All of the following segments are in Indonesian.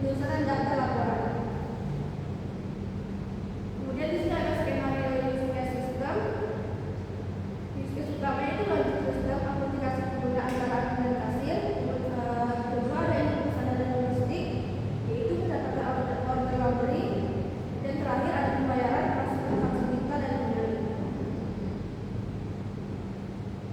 penyusunan data laporan. Kemudian di sini ada skenario use case system. Use case utamanya itu logic system, aplikasi penggunaan barang dan kasir. Kedua ada yang pesanan dan logistik, yaitu mencatatkan order laundry. Dan terakhir ada pembayaran, transaksi digital dan pembeli.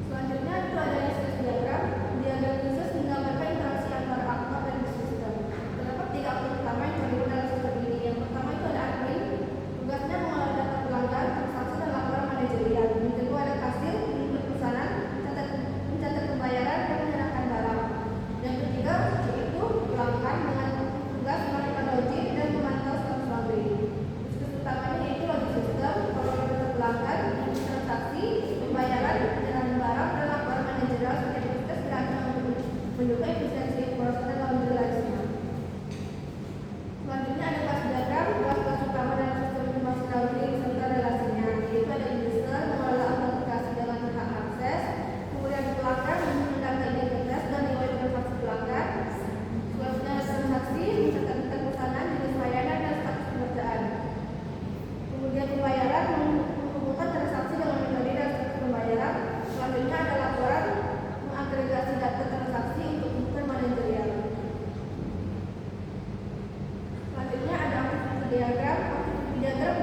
Selanjutnya itu ada use case diagram. Diagram khusus menggambarkan interaksi antara aktor dan sistem. Terdapat 3 aktor utama yang terlibat dalam sistem ini. Yang pertama itu ada admin, tugasnya mengolah data pelanggan, transaksi dan laporan manajerial. Yang kedua ada kasir, menginput pesanan, mencatat pembayaran dan menyerahkan barang. Yang ketiga yaitu pelanggan dengan tugas melakukan login dan memantau status laundry. Use utamanya yaitu login sistem, pengelolaan data pelanggan, transaksi, pembayaran, penyerahan barang dan laporan manajerial sebagai proses kiranya untuk mendukung efisiensi operasional laundry license. Selanjutnya ada kelas diagram, kelas utama dalam sistem informasi laundry serta relasinya, yaitu ada user, mengelola aplikasi dengan hak akses, kemudian pelanggan, menggunakan identitas dan nilai transaksi pelanggan, selanjutnya transaksi, mencatat pesanan, jenis layanan dan status pengerjaan. Kemudian pembayaran, menghubungkan transaksi dengan metode dan status pembayaran. Selanjutnya ada laporan, mengagregasi data transaksi untuk kebutuhan manajerial. Selanjutnya ada aktiviti diagram. Aktiviti diagram